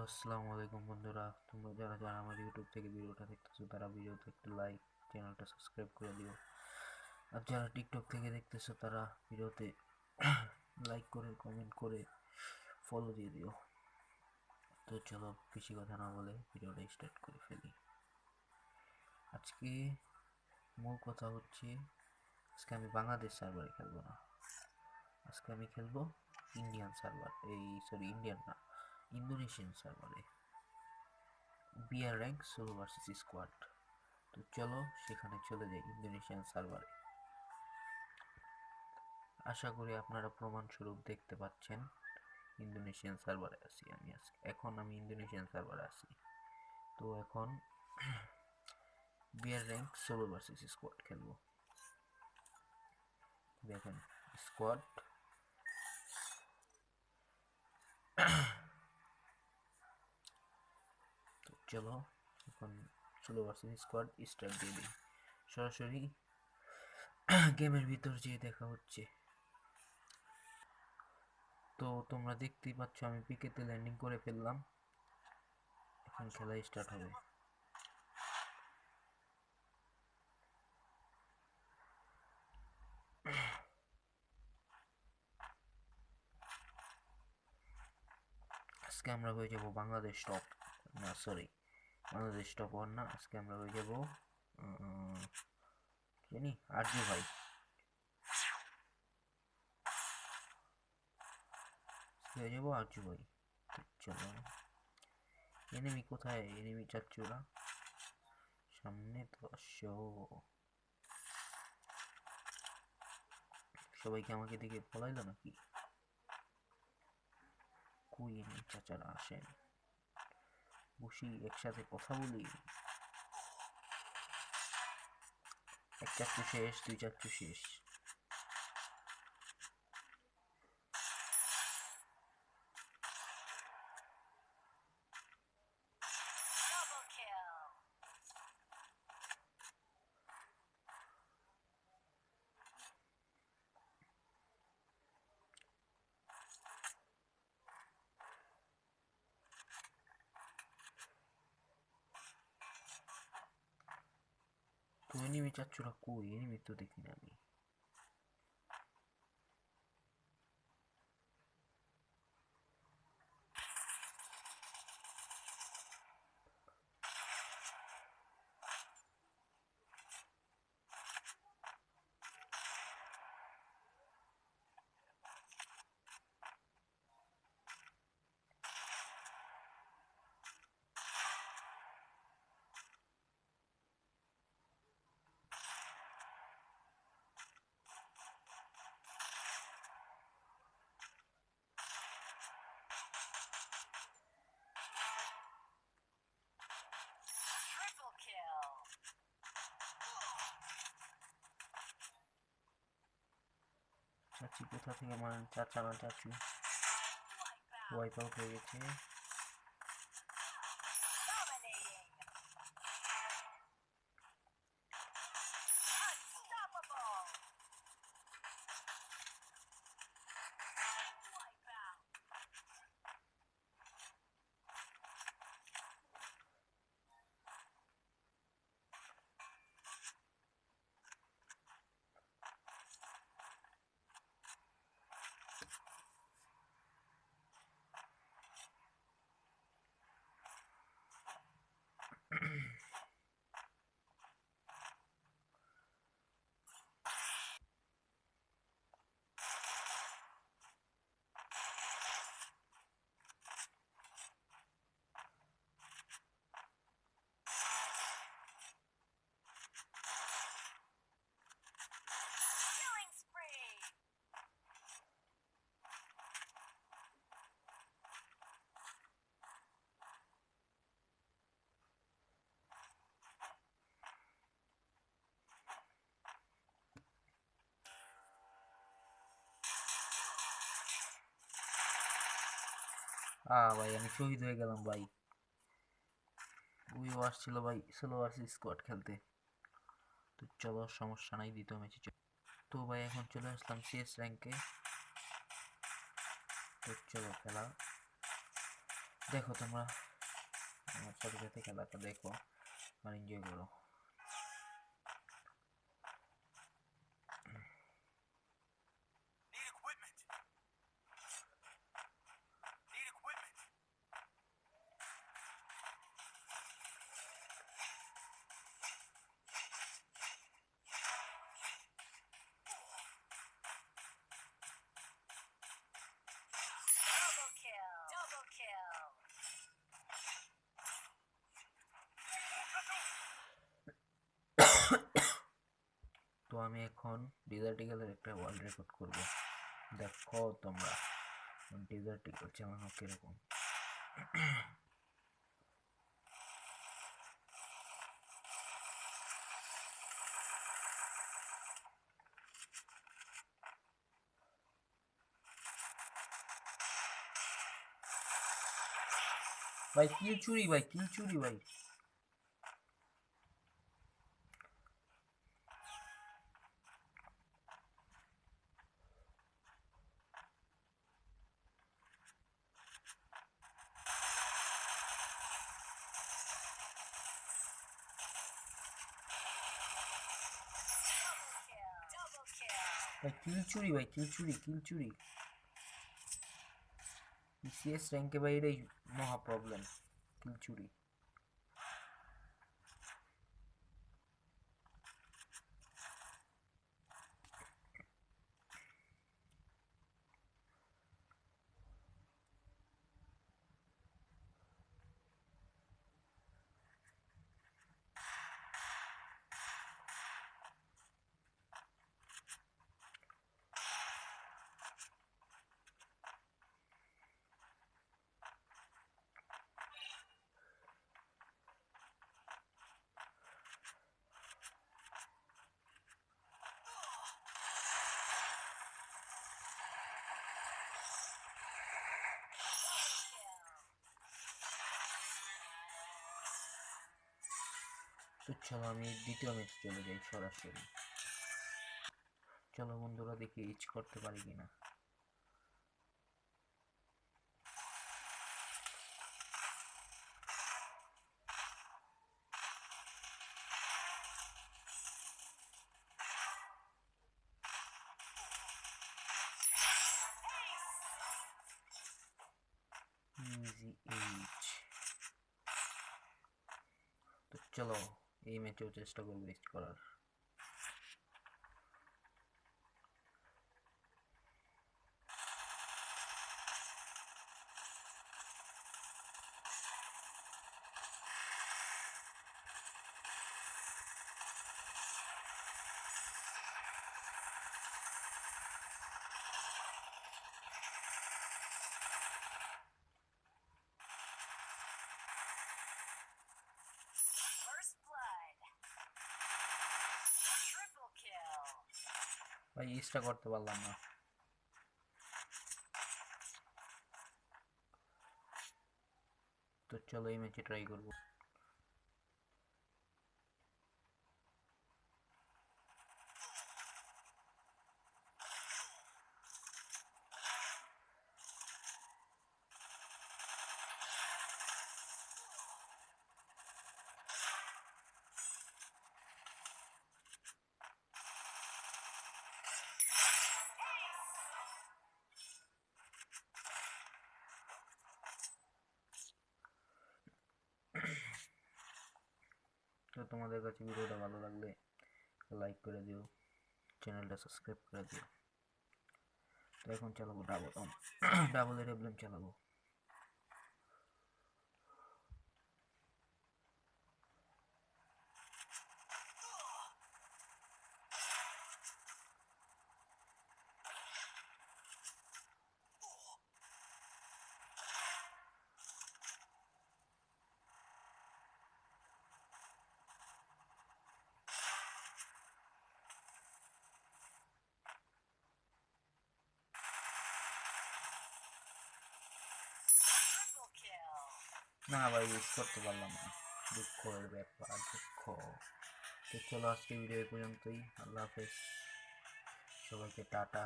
আসসালামু আলাইকুম বন্ধুরা, তোমরা যারা যারা আমার ইউটিউব থেকে ভিডিওটা দেখতেছো তারা ভিডিওতে একটু লাইক, চ্যানেলটা সাবস্ক্রাইব করে দিও। আর যারা টিকটক থেকে দেখতেছো তারা ভিডিওতে লাইক করে, কমেন্ট করে, ফলো দিয়ে দিও। তো চলো বেশি কথা না বলে ভিডিওটা স্টার্ট করে ফেলি। আজকে মূল কথা হচ্ছে, আজকে আমি বাংলাদেশ সার্ভারে খেলবো না, আজকে আমি খেলবো ইন্ডিয়ান সার্ভার, ইন্ডিয়ান না, ইন্দোনেশিয়ান সার্ভারে, BR rank solo versus squad. তো চলো সেখানে চলে যাই, ইন্দোনেশিয়ান সার্ভারে। আশা করি আপনারা প্রমাণস্বরূপ দেখতে পাচ্ছেন ইন্দোনেশিয়ান সার্ভারে আছি আমি আজকে। এখন আমি ইন্দোনেশিয়ান সার্ভারে আছি। তো এখন BR rank solo versus squad খেলবো। দেখেন স্কোয়াড, তো চলো এখন সোলো ভার্সেস স্কোয়াড স্টার্ট দিয়ে দিই। সরাসরি গেমের ভিতর যেয়ে দেখা হচ্ছে। তো তোমরা দেখতেই পাচ্ছ আমি পিকেতে ল্যান্ডিং করে ফেললাম। এখন খেলা স্টার্ট হবে। আজকে আমরা হয়ে যাব বাংলাদেশ টপ, না সরি, বাংলাদেশ টপ ওয়ান না, আজকে আমরা হয়ে যাব জানি আরজু ভাই। হয়ে যাবো আরজু ভাই। চলো, এনিমি কোথায়? এনিমি চাচ্চুরা সামনে তো আসো। সবাইকে আমাকে দিকে পলাইলো নাকি? কই এনিমি চাচারা, আসেন বসি একসাথে কথা বলি। এক চাচ্চু শেষ, দুই চাচ্চু শেষ। তো এনিমি চাচ্চুরা কই? এনিমি তো দেখি না আমি। চাচি কোথা থেকে মারেন? চাচা না চাচু। ওয়াইপ আউট হয়ে গেছে। ভাই আমি শহীদ হয়ে গেলাম ভাই। ওইও আসছিল ভাই সোলো ভার্সেস স্কোয়াড খেলতে। তো চলো সমস্যা নাই, দ্বিতীয় ম্যাচে। তো ভাই এখন চলে আসলাম সিএস র্যাঙ্কে। তো চলো খেলা দেখো তোমরা আমার সাথে সাথে খেলাটা দেখো আর এনজয় করো। তো আমি এখন ডেজার্ট ইগলের একটা ওয়ার্ল্ড রেকর্ড করব, দেখো তোমরা ডেজার্ট ইগল চালানো কিরকম। ভাই কিল চুরি, ভাই কিল চুরি, ভাই ভাই কিল চুরি, ভাই কিল চুরি, কিল চুরি। সিএস র্যাঙ্কে ভাই এটাই মহা প্রবলেম, কিল চুরি। তো চলো আমি দ্বিতীয় ম্যাচে চলে যাই সরাসরি। চলো বন্ধুরা দেখি ইচ করতে পারি কিনা। Easy H. তো চলো এই ম্যাচেও চেষ্টা করবো ইচ করার। ভাই ইচটা করতে পারলাম না। তো চলো এই ম্যাচে ট্রাই করবো। তো তোমাদের কাছে ভিডিওটা ভালো লাগলে লাইক করে দিও, চ্যানেলটা সাবস্ক্রাইব করে দিও। তো এখন চালাবো ডাবল ডাবল এর চালাবো। না ভাই ইউজ করতে পারলাম না, দুঃখের ব্যাপার, দুঃখ। তো চলো আজকে ভিডিও এই পর্যন্তই, আল্লাহ হাফেজ, সবাইকে টাটা।